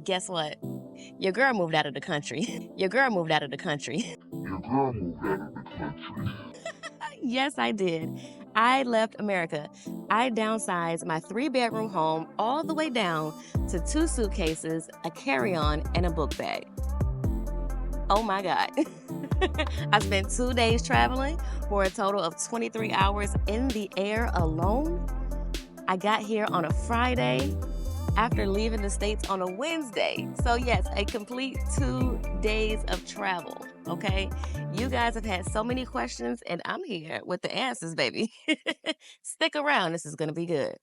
Guess what? Your girl moved out of the country. Your girl moved out of the country. Your girl moved out of the country. Yes, I did. I left America. I downsized my 3-bedroom home all the way down to 2 suitcases, a carry-on, and a book bag. Oh my God. I spent 2 days traveling for a total of 23 hours in the air alone. I got here on a Friday after leaving the States on a Wednesday. So yes, a complete 2 days of travel, okay? You guys have had so many questions and I'm here with the answers, baby. Stick around, this is gonna be good.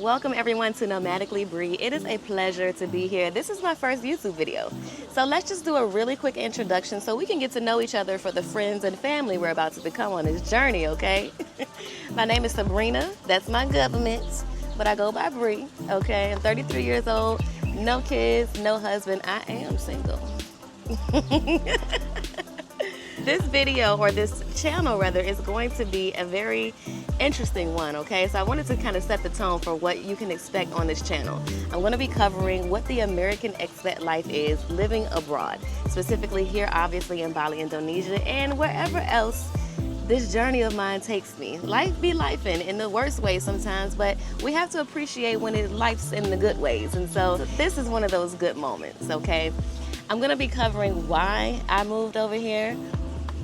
Welcome everyone to Nomadically Bree. It is a pleasure to be here. This is my first YouTube video. So let's just do a really quick introduction so we can get to know each other for the friends and family we're about to become on this journey, okay? My name is Sabrina, that's my government, but I go by Bree, okay? I'm 33 years old, no kids, no husband, I am single. This video, or this channel rather, is going to be a very interesting one, okay? So I wanted to kind of set the tone for what you can expect on this channel. I'm going to be covering what the American expat life is living abroad, specifically here obviously in Bali, Indonesia, and wherever else this journey of mine takes me. Life be lifing in the worst way sometimes, but we have to appreciate when it life's in the good ways, and so this is one of those good moments, okay? I'm going to be covering why I moved over here,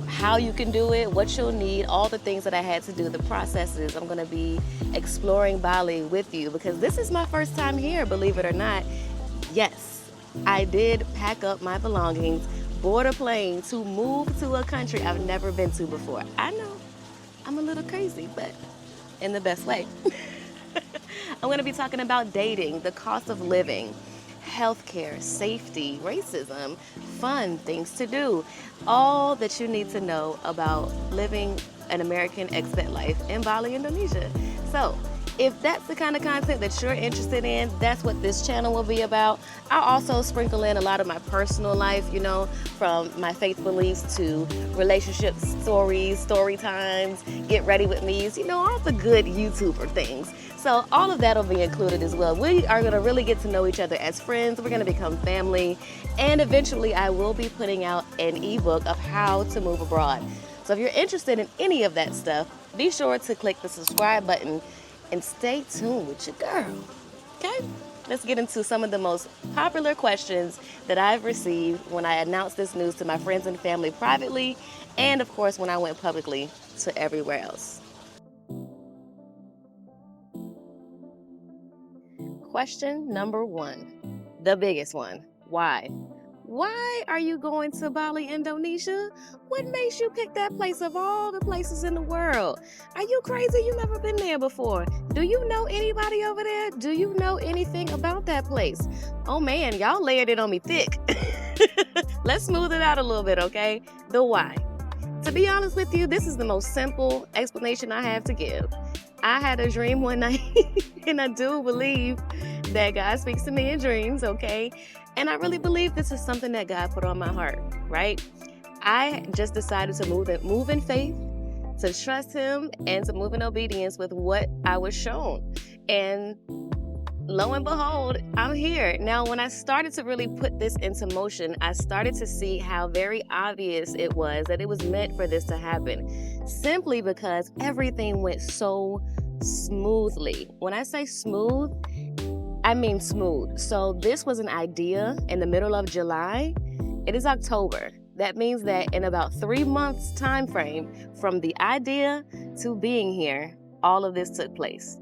how you can do it, what you'll need, all the things that I had to do, the processes. I'm gonna be exploring Bali with you because this is my first time here, believe it or not. Yes, I did pack up my belongings, board a plane to move to a country I've never been to before. I know, I'm a little crazy, but in the best way. I'm gonna be talking about dating, the cost of living, healthcare, safety, racism, fun, things to do, all that you need to know about living an American expat life in Bali, Indonesia. So if that's the kind of content that you're interested in, that's what this channel will be about. I'll also sprinkle in a lot of my personal life, you know, from my faith beliefs to relationship stories, story times, get ready with me's, you know, all the good YouTuber things. So all of that will be included as well. We are gonna really get to know each other as friends. We're gonna become family. And eventually I will be putting out an ebook of how to move abroad. So if you're interested in any of that stuff, be sure to click the subscribe button and stay tuned with your girl, okay? Let's get into some of the most popular questions that I've received when I announced this news to my friends and family privately, and of course when I went publicly to everywhere else. Question number 1, the biggest one, why? Why are you going to Bali, Indonesia? What makes you pick that place of all the places in the world? Are you crazy? You've never been there before. Do you know anybody over there? Do you know anything about that place? Oh man, y'all layered it on me thick. Let's smooth it out a little bit, okay? The why. To be honest with you, this is the most simple explanation I have to give. I had a dream one night, and I do believe that God speaks to me in dreams, okay? And I really believe this is something that God put on my heart, right? I just decided to move in faith, to trust Him, and to move in obedience with what I was shown. And lo and behold, I'm here. Now, when I started to really put this into motion, I started to see how very obvious it was that it was meant for this to happen, simply because everything went so smoothly. When I say smooth, I mean smooth. So this was an idea in the middle of July. It is October. That means that in about 3 months time frame from the idea to being here, all of this took place.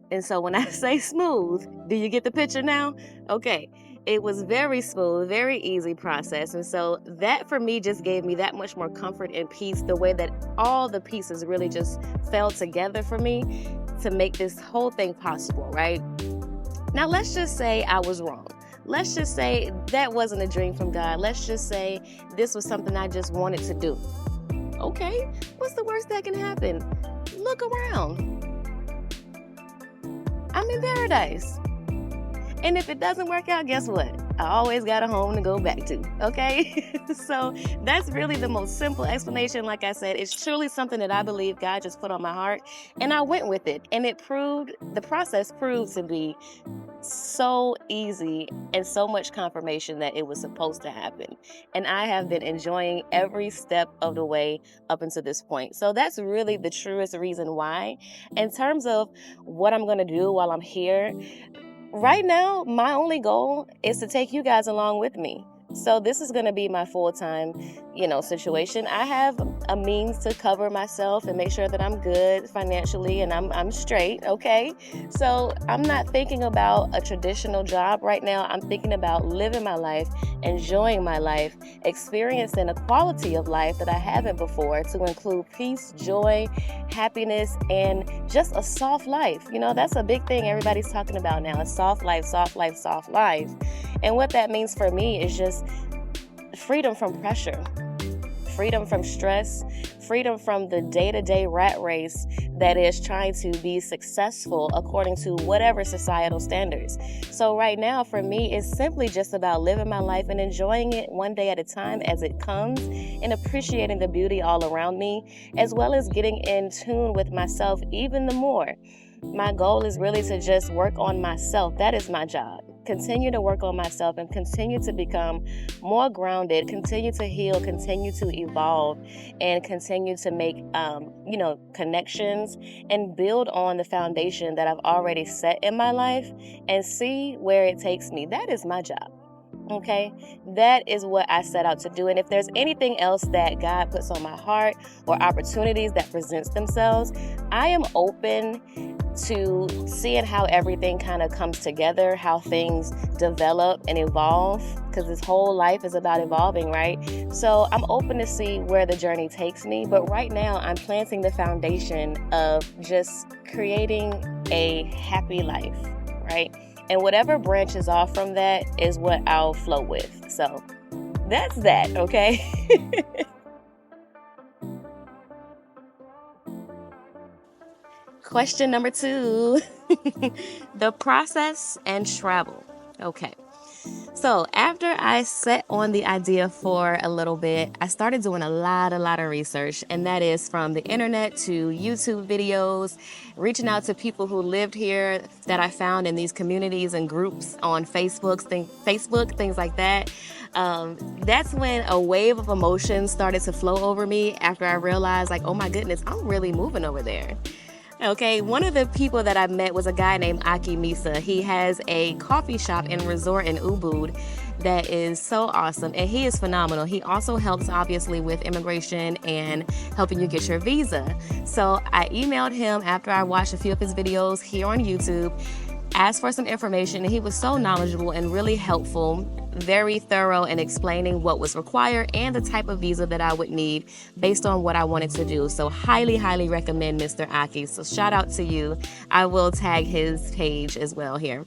And so when I say smooth, do you get the picture now? Okay, it was very smooth, very easy process. And so that for me just gave me that much more comfort and peace, the way that all the pieces really just fell together for me to make this whole thing possible, right? Now let's just say I was wrong. let's just say that wasn't a dream from God. Let's just say this was something I just wanted to do. Okay, what's the worst that can happen? Look around. I'm in paradise. And if it doesn't work out, guess what? I always got a home to go back to, okay? So that's really the most simple explanation. Like I said, it's truly something that I believe God just put on my heart, and I went with it. And the process proved to be so easy and so much confirmation that it was supposed to happen. And I have been enjoying every step of the way up until this point. So that's really the truest reason why. In terms of what I'm going to do while I'm here, right now, my only goal is to take you guys along with me. So this is going to be my full-time, situation. I have a means to cover myself and make sure that I'm good financially and I'm straight, okay? So I'm not thinking about a traditional job right now. I'm thinking about living my life, enjoying my life, experiencing a quality of life that I haven't before, to include peace, joy, happiness, and just a soft life. That's a big thing everybody's talking about now. A soft life, soft life, soft life. And what that means for me is just freedom from pressure, freedom from stress, freedom from the day-to-day rat race that is trying to be successful according to whatever societal standards. So right now, for me, it's simply just about living my life and enjoying it one day at a time as it comes, and appreciating the beauty all around me, as well as getting in tune with myself even the more. My goal is really to just work on myself. That is my job. Continue to work on myself and continue to become more grounded, continue to heal, continue to evolve, and continue to make, connections and build on the foundation that I've already set in my life and see where it takes me. That is my job. Okay, that is what I set out to do. And if there's anything else that God puts on my heart or opportunities that presents themselves, I am open to seeing how everything kind of comes together, how things develop and evolve, because this whole life is about evolving, right? So I'm open to see where the journey takes me. But right now, I'm planting the foundation of just creating a happy life, right? And whatever branches off from that is what I'll flow with. So that's that, okay? Question number 2, the process and travel. Okay. So after I set on the idea for a little bit, I started doing a lot of research, and that is from the internet to YouTube videos, reaching out to people who lived here that I found in these communities and groups on Facebook, things like that. That's when a wave of emotions started to flow over me after I realized, like, oh my goodness, I'm really moving over there. Okay, one of the people that I met was a guy named Aki Misa. He has a coffee shop and resort in Ubud that is so awesome, and he is phenomenal. He also helps, obviously, with immigration and helping you get your visa. So I emailed him after I watched a few of his videos here on YouTube, asked for some information, and he was so knowledgeable and really helpful, very thorough in explaining what was required and the type of visa that I would need based on what I wanted to do. So highly recommend Mr. Aki. So shout out to you. I will tag his page as well here.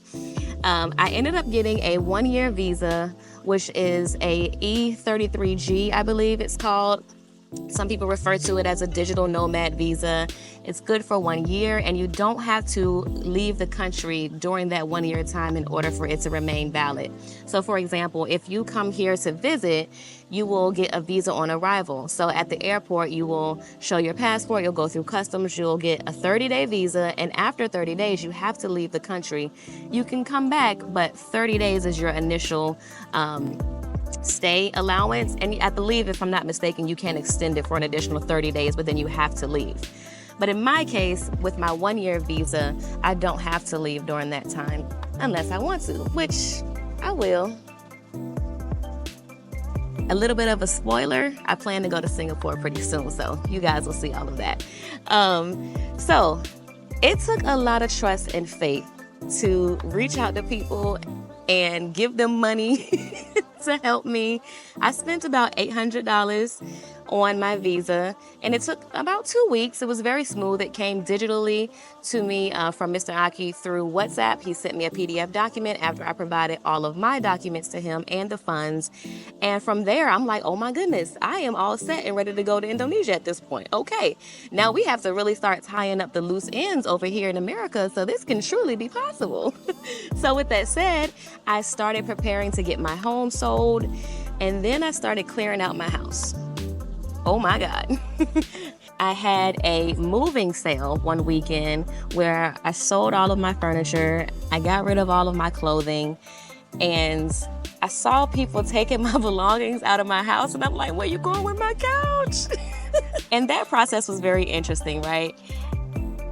I ended up getting a 1-year visa, which is a E33G, I believe it's called. Some people refer to it as a digital nomad visa. It's good for 1 year, and you don't have to leave the country during that 1 year time in order for it to remain valid. So for example, if you come here to visit, you will get a visa on arrival. So at the airport, you will show your passport, you'll go through customs, you'll get a 30-day visa, and after 30 days, you have to leave the country. You can come back, but 30 days is your initial stay allowance, and I believe, if I'm not mistaken, you can extend it for an additional 30 days, but then you have to leave. But in my case, with my 1-year visa, I don't have to leave during that time unless I want to, which I will. A little bit of a spoiler, I plan to go to Singapore pretty soon, so you guys will see all of that. So it took a lot of trust and faith to reach out to people and give them money to help me. I spent about $800 on my visa, and it took about 2 weeks. It was very smooth. It came digitally to me from Mr. Aki through WhatsApp. He sent me a PDF document after I provided all of my documents to him and the funds. And from there, I'm like, oh my goodness, I am all set and ready to go to Indonesia at this point. Okay, now we have to really start tying up the loose ends over here in America, so this can truly be possible. So with that said, I started preparing to get my home sold, and then I started clearing out my house. Oh my God. I had a moving sale one weekend where I sold all of my furniture, I got rid of all of my clothing, and I saw people taking my belongings out of my house, and I'm like, where you going with my couch? And that process was very interesting, right?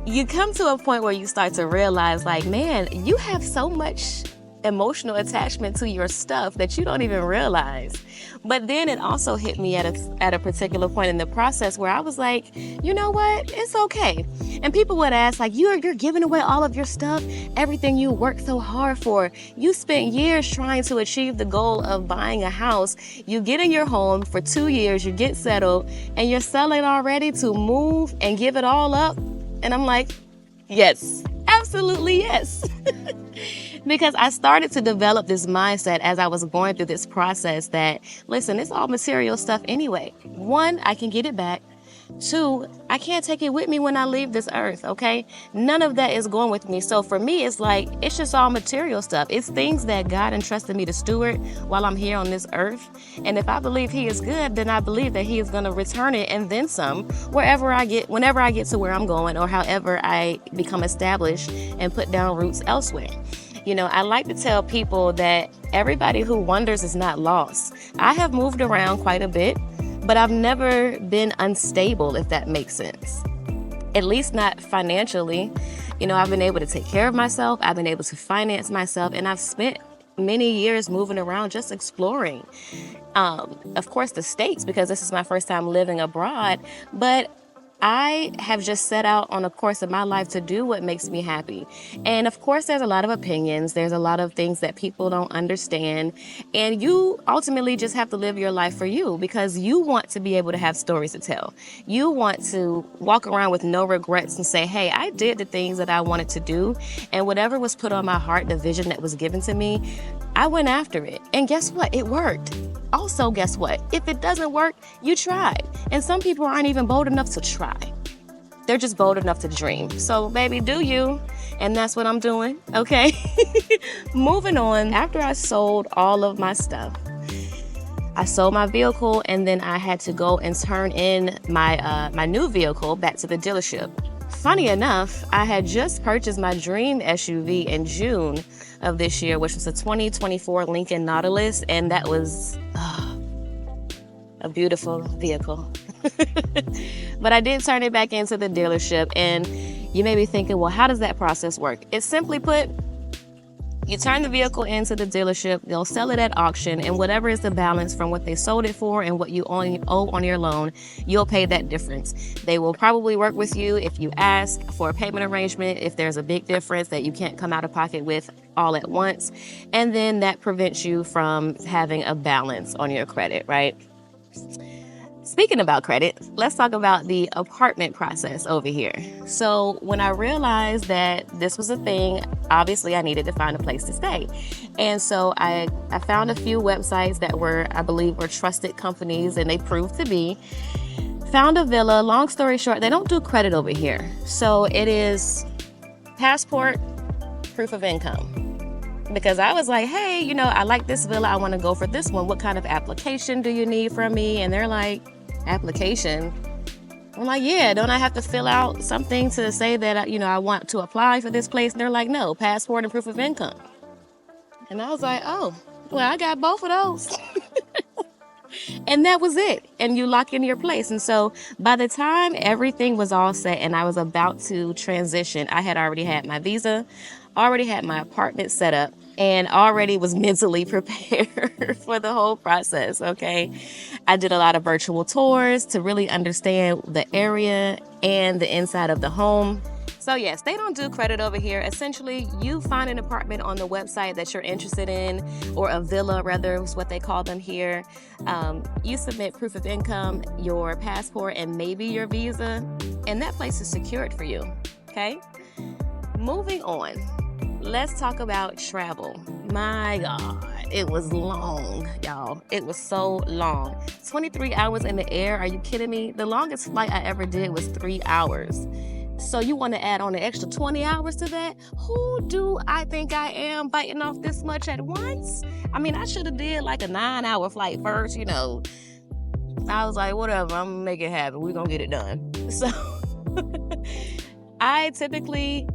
You come to a point where you start to realize, like, man, you have so much emotional attachment to your stuff that you don't even realize. But then it also hit me at a particular point in the process where I was like, you know what? It's okay. And people would ask, like, you're giving away all of your stuff, everything you worked so hard for. You spent years trying to achieve the goal of buying a house. You get in your home for 2 years, you get settled, and you're selling already to move and give it all up. And I'm like, yes, absolutely yes. Because I started to develop this mindset as I was going through this process that, listen, it's all material stuff anyway. 1, I can get it back. 2, I can't take it with me when I leave this earth, okay? None of that is going with me. So for me, it's like, it's just all material stuff. It's things that God entrusted me to steward while I'm here on this earth. And if I believe He is good, then I believe that He is going to return it and then some, whenever I get to where I'm going, or however I become established and put down roots elsewhere. You know, I like to tell people that everybody who wanders is not lost. I have moved around quite a bit, but I've never been unstable, if that makes sense. At least not financially. You know, I've been able to take care of myself. I've been able to finance myself, and I've spent many years moving around just exploring. Of course, the States, because this is my first time living abroad, but I have just set out on a course of my life to do what makes me happy. And of course, there's a lot of opinions. There's a lot of things that people don't understand. And you ultimately just have to live your life for you, because you want to be able to have stories to tell. You want to walk around with no regrets and say, hey, I did the things that I wanted to do. And whatever was put on my heart, the vision that was given to me, I went after it. And guess what? It worked. Also, guess what? If it doesn't work, you tried. And some people aren't even bold enough to try. They're just bold enough to dream. So, baby, do you? And that's what I'm doing, okay? Moving on, after I sold all of my stuff, I sold my vehicle, and then I had to go and turn in my new vehicle back to the dealership. Funny enough, I had just purchased my dream SUV in June of this year, which was a 2024 Lincoln Nautilus, and that was a beautiful vehicle. But I did turn it back into the dealership, and you may be thinking, well, how does that process work? It's simply put, you turn the vehicle into the dealership, they'll sell it at auction, and whatever is the balance from what they sold it for and what you owe on your loan, you'll pay that difference. They will probably work with you if you ask for a payment arrangement, if there's a big difference that you can't come out of pocket with all at once, and then that prevents you from having a balance on your credit, right? Speaking about credit, let's talk about the apartment process over here. So when I realized that this was a thing, obviously I needed to find a place to stay. And so I found a few websites that I believe were trusted companies, and they proved to be. Found a villa. Long story short, they don't do credit over here. So it is passport, proof of income. Because I was like, hey, you know, I like this villa. I want to go for this one. What kind of application do you need from me? And they're like, application? I'm like, yeah, don't I have to fill out something to say that, you know, I want to apply for this place? And they're like, no, passport and proof of income. And I was like, oh, well, I got both of those. And that was it. And you lock in your place. And so by the time everything was all set and I was about to transition, I had already had my visa, already had my apartment set up, and already was mentally prepared for the whole process, okay? I did a lot of virtual tours to really understand the area and the inside of the home. So yes, they don't do credit over here. Essentially, you find an apartment on the website that you're interested in, or a villa rather is what they call them here. You submit proof of income, your passport, and maybe your visa, and that place is secured for you, okay? Moving on, let's talk about travel. My God, it was long, y'all. It was so long. 23 hours in the air, are you kidding me? The longest flight I ever did was 3 hours. So you want to add on an extra 20 hours to that? Who do I think I am biting off this much at once? I mean, I should have did like a 9-hour flight first, I was like, whatever, I'm gonna make it happen. We're gonna get it done. So I typically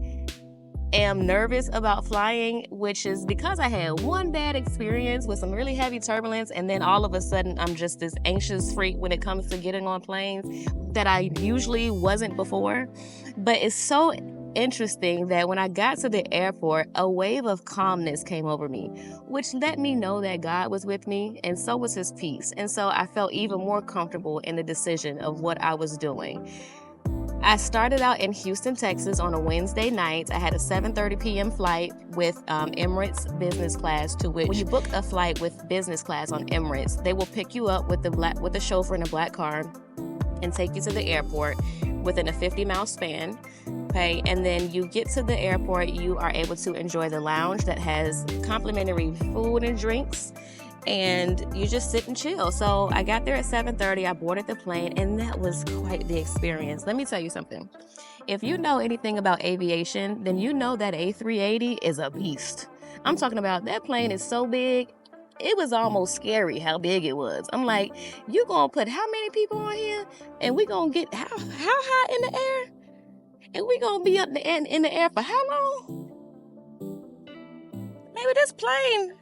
am nervous about flying, which is because I had one bad experience with some really heavy turbulence, and then all of a sudden I'm just this anxious freak when it comes to getting on planes that I usually wasn't before. But it's so interesting that when I got to the airport, a wave of calmness came over me, which let me know that God was with me, and so was his peace. And so I felt even more comfortable in the decision of what I was doing. I started out in Houston, Texas on a Wednesday night. I had a 7:30 p.m. flight with Emirates Business Class, to which when you book a flight with business class on Emirates, they will pick you up with the chauffeur in a black car and take you to the airport within a 50-mile span. Okay, and then you get to the airport, you are able to enjoy the lounge that has complimentary food and drinks, and you just sit and chill. So I got there at 7:30, I boarded the plane, and that was quite the experience. Let me tell you something. If you know anything about aviation, then you know that A380 is a beast. I'm talking about that plane is so big, it was almost scary how big it was. I'm like, you gonna put how many people on here? And we gonna get how high in the air? And we gonna be up in the air for how long? Maybe this plane,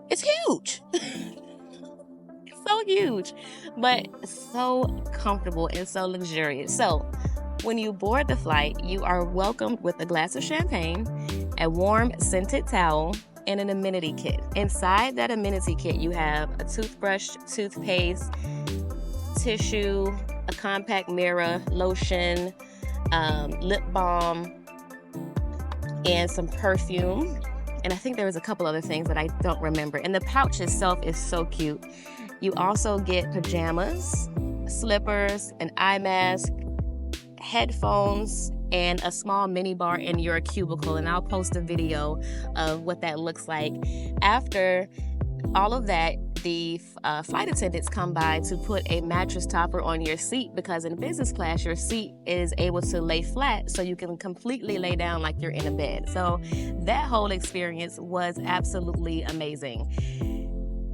it's huge. It's so huge, but so comfortable and so luxurious. So when you board the flight, you are welcomed with a glass of champagne, a warm scented towel, and an amenity kit. Inside that amenity kit, you have a toothbrush, toothpaste, tissue, a compact mirror, lotion, lip balm, and some perfume. And I think there was a couple other things that I don't remember. And the pouch itself is so cute. You also get pajamas, slippers, an eye mask, headphones, and a small mini bar in your cubicle. And I'll post a video of what that looks like. After all of that, the flight attendants come by to put a mattress topper on your seat, because in business class, your seat is able to lay flat so you can completely lay down like you're in a bed. So that whole experience was absolutely amazing.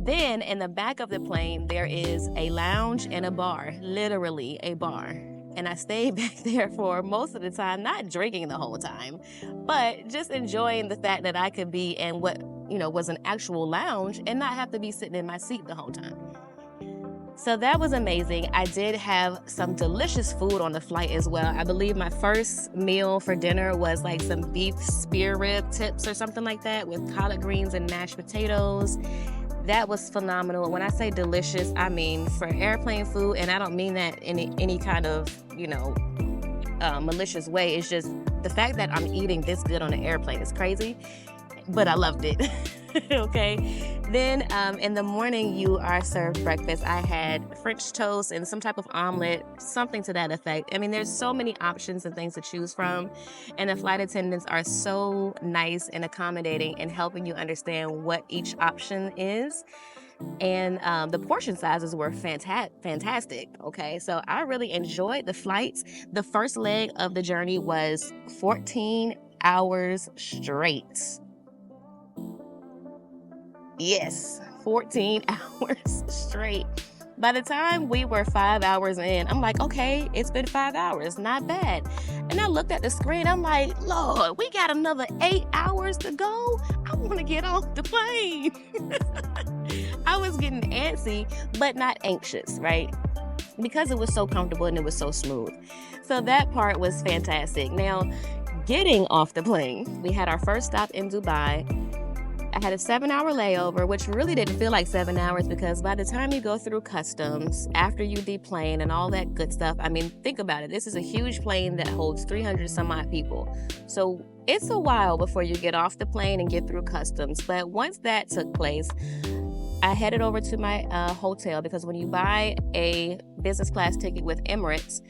Then in the back of the plane, there is a lounge and a bar, literally a bar. And I stayed back there for most of the time, not drinking the whole time, but just enjoying the fact that I could be in what, was an actual lounge and not have to be sitting in my seat the whole time. So that was amazing. I did have some delicious food on the flight as well. I believe my first meal for dinner was like some beef spear rib tips or something like that with collard greens and mashed potatoes. That was phenomenal. When I say delicious, I mean for airplane food, and I don't mean that in any kind of, malicious way. It's just the fact that I'm eating this good on an airplane is crazy, but I loved it. Okay. Then in the morning, you are served breakfast. I had French toast and some type of omelet, something to that effect. I mean, there's so many options and things to choose from, and the flight attendants are so nice and accommodating and helping you understand what each option is. And the portion sizes were fantastic. Okay, so I really enjoyed the flights. The first leg of the journey was 14 hours straight. Yes, 14 hours straight. By the time we were 5 hours in, I'm like, okay, it's been 5 hours, not bad. And I looked at the screen, I'm like, Lord, we got another 8 hours to go. I want to get off the plane. I was getting antsy, but not anxious, right? Because it was so comfortable and it was so smooth. So that part was fantastic. Now, getting off the plane, we had our first stop in Dubai. I had a 7-hour layover, which really didn't feel like 7 hours because by the time you go through customs, after you deplane and all that good stuff, I mean, think about it. This is a huge plane that holds 300 some odd people. So it's a while before you get off the plane and get through customs. But once that took place, I headed over to my hotel because when you buy a business class ticket with Emirates,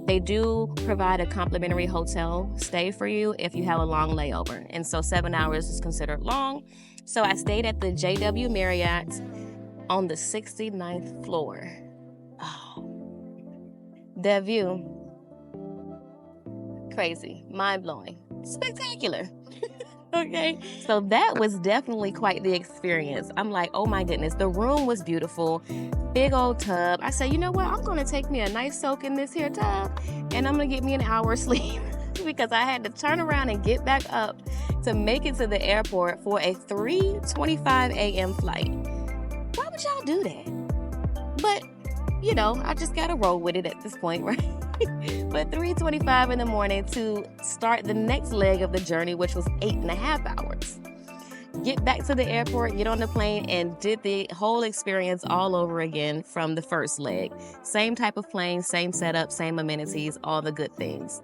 they do provide a complimentary hotel stay for you if you have a long layover. And so 7 hours is considered long. So I stayed at the JW Marriott on the 69th floor. Oh, the view, crazy, mind-blowing, spectacular. Okay, so that was definitely quite the experience. I'm like, oh my goodness, the room was beautiful, big old tub. I said, you know what, I'm gonna take me a nice soak in this here tub and I'm gonna get me an hour sleep because I had to turn around and get back up to make it to the airport for a 3:25 a.m. flight. Why would y'all do that? But, you know, I just gotta roll with it at this point, right? But 3:25 in the morning to start the next leg of the journey, which was 8.5 hours. Get back to the airport, get on the plane, and did the whole experience all over again from the first leg. Same type of plane, same setup, same amenities, all the good things.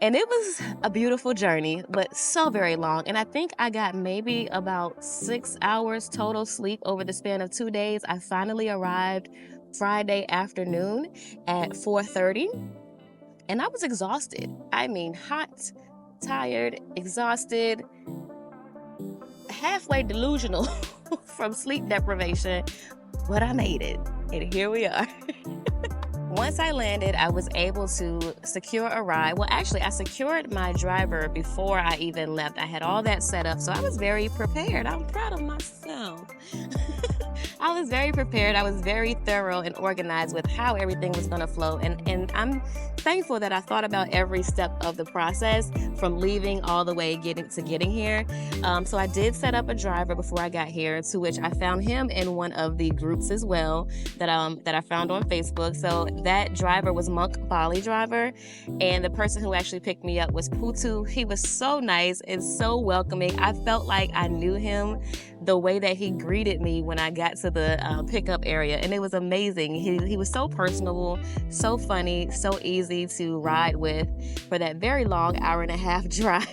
And it was a beautiful journey, but so very long. And I think I got maybe about 6 hours total sleep over the span of 2 days. I finally arrived Friday afternoon at 4:30, and I was exhausted. I mean, hot, tired, exhausted, halfway delusional from sleep deprivation, but I made it, and here we are. Once I landed, I was able to secure a ride. Well, actually, I secured my driver before I even left. I had all that set up, so I was very prepared. I'm proud of myself. I was very prepared. I was very thorough and organized with how everything was going to flow. And I'm thankful that I thought about every step of the process from leaving all the way getting here. So I did set up a driver before I got here, to which I found him in one of the groups as well that I found on Facebook. So that driver was Monk Bali driver, and the person who actually picked me up was Putu. He was so nice and so welcoming. I felt like I knew him, the way that he greeted me when I got to the pickup area, and it was amazing. He was so personable, so funny, so easy to ride with for that very long 1.5-hour drive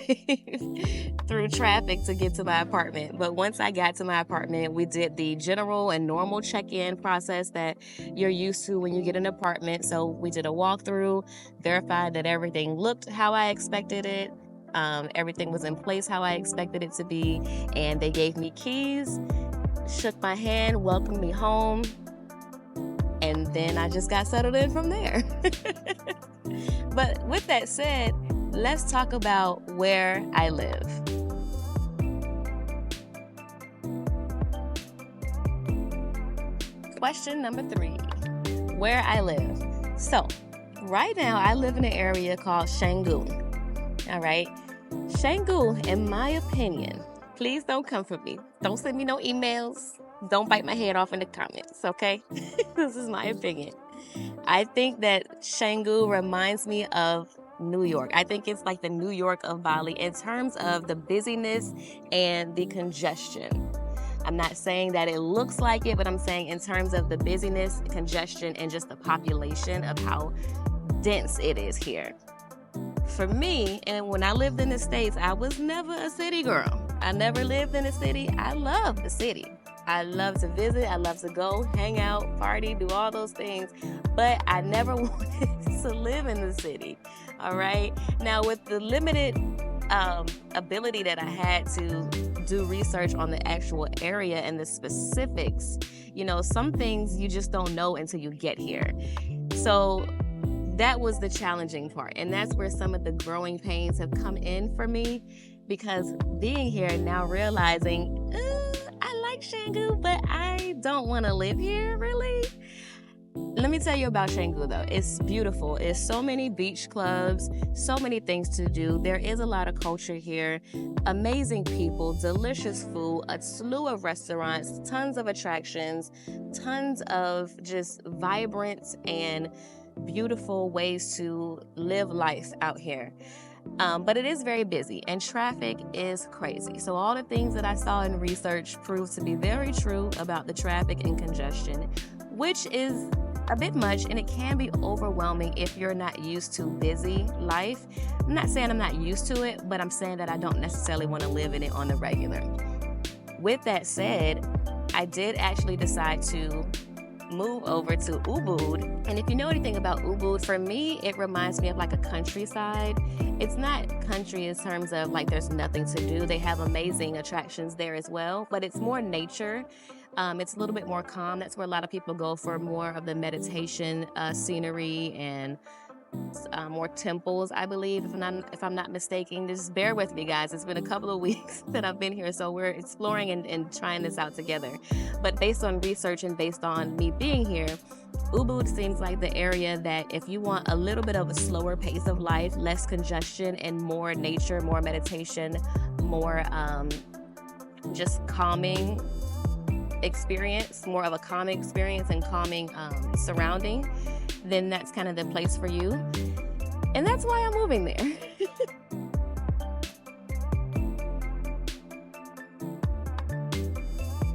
through traffic to get to my apartment. But once I got to my apartment, we did the general and normal check-in process that you're used to when you get an apartment. So we did a walkthrough, verified that everything looked how I expected it. Everything was in place how I expected it to be, and they gave me keys, shook my hand, welcomed me home, and then I just got settled in from there. But with that said, let's talk about where I live. Question number 3, where I live. So, right now I live in an area called Canggu. All right. Canggu, in my opinion, please don't come for me. Don't send me no emails. Don't bite my head off in the comments, okay? This is my opinion. I think that Canggu reminds me of New York. I think it's like the New York of Bali in terms of the busyness and the congestion. I'm not saying that it looks like it, but I'm saying in terms of the busyness, congestion, and just the population of how dense it is here. For me, and when I lived in the States, I was never a city girl. I never lived in a city. I love the city. I love to visit. I love to go, hang out, party, do all those things. But I never wanted to live in the city. All right. Now, with the limited ability that I had to do research on the actual area and the specifics, you know, some things you just don't know until you get here. So that was the challenging part. And that's where some of the growing pains have come in for me, because being here and now realizing, I like Canggu, but I don't want to live here, really. Let me tell you about Canggu, though. It's beautiful. It's so many beach clubs, so many things to do. There is a lot of culture here, amazing people, delicious food, a slew of restaurants, tons of attractions, tons of just vibrant and beautiful ways to live life out here. But it is very busy and traffic is crazy. So all the things that I saw in research proved to be very true about the traffic and congestion, which is a bit much, and it can be overwhelming if you're not used to busy life. I'm not saying I'm not used to it, but I'm saying that I don't necessarily want to live in it on the regular. With that said, I did actually decide to move over to Ubud. And if you know anything about Ubud, for me, it reminds me of like a countryside. It's not country in terms of like there's nothing to do. They have amazing attractions there as well, but it's more nature. It's a little bit more calm. That's where a lot of people go for more of the meditation scenery and more temples, I believe, if I'm not mistaken. Just bear with me, guys. It's been a couple of weeks that I've been here, so we're exploring and trying this out together. But based on research and based on me being here, Ubud seems like the area that if you want a little bit of a slower pace of life, less congestion, and more nature, more meditation, more just calming experience, more of a calming experience and calming surrounding, then that's kind of the place for you. And that's why I'm moving there.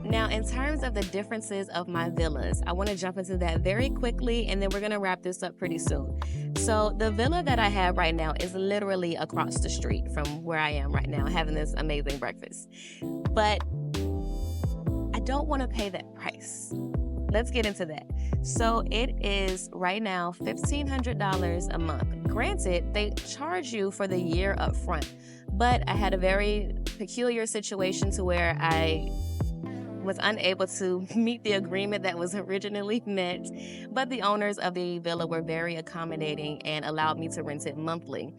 Now, in terms of the differences of my villas, I want to jump into that very quickly, and then we're going to wrap this up pretty soon. So the villa that I have right now is literally across the street from where I am right now, having this amazing breakfast. But I don't want to pay that price. Let's get into that. So it is right now $1,500 a month. Granted, they charge you for the year up front, but I had a very peculiar situation to where I was unable to meet the agreement that was originally met, but the owners of the villa were very accommodating and allowed me to rent it monthly.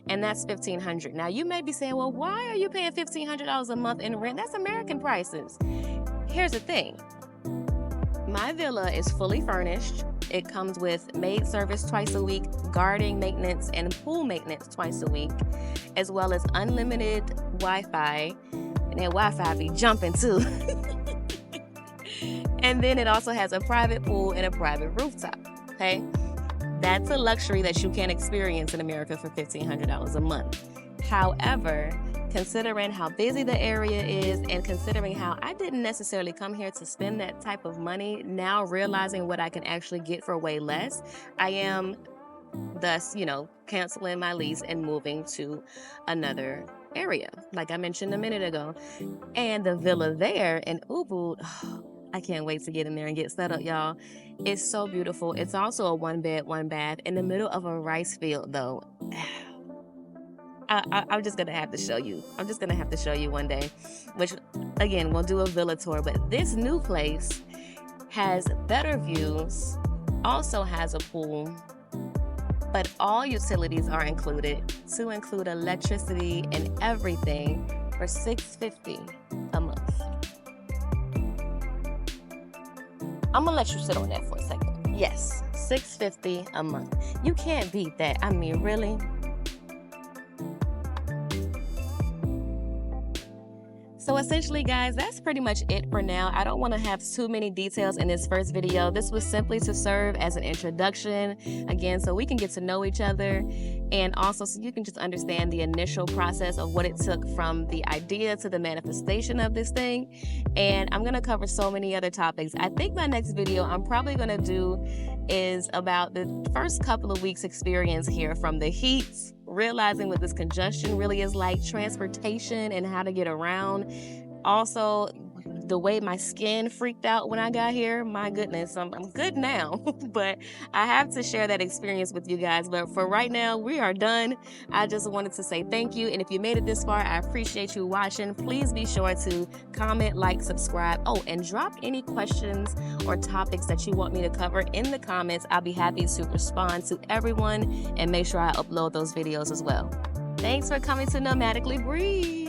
And that's $1,500. Now you may be saying, well, why are you paying $1,500 a month in rent? That's American prices. Here's the thing. My villa is fully furnished. It comes with maid service twice a week, gardening maintenance, and pool maintenance twice a week, as well as unlimited Wi-Fi. And that Wi-Fi be jumping too. And then it also has a private pool and a private rooftop, okay? That's a luxury that you can't experience in America for $1,500 a month. However, considering how busy the area is and considering how I didn't necessarily come here to spend that type of money, now realizing what I can actually get for way less, I am thus, canceling my lease and moving to another area, like I mentioned a minute ago. And the villa there in Ubud, I can't wait to get in there and get set up, y'all. It's so beautiful. It's also a 1-bed, 1-bath in the middle of a rice field, though. I'm just gonna have to show you. I'm just gonna have to show you one day, which again, we'll do a villa tour. But this new place has better views, also has a pool, but all utilities are included, to include electricity and everything, for $650 a month. I'm gonna let you sit on that for a second. Yes, $650 a month. You can't beat that. I mean, really? So essentially, guys, that's pretty much it for now. I don't want to have too many details in this first video. This was simply to serve as an introduction, again, so we can get to know each other, and also so you can just understand the initial process of what it took from the idea to the manifestation of this thing. And I'm going to cover so many other topics. I think my next video I'm probably going to do is about the first couple of weeks experience here, from the heat, realizing what this congestion really is like, transportation and how to get around. Also, the way my skin freaked out when I got here, my goodness, I'm good now, but I have to share that experience with you guys. But for right now, we are done. I just wanted to say thank you. And if you made it this far, I appreciate you watching. Please be sure to comment, like, subscribe. Oh, and drop any questions or topics that you want me to cover in the comments. I'll be happy to respond to everyone and make sure I upload those videos as well. Thanks for coming to Nomadically Breathe.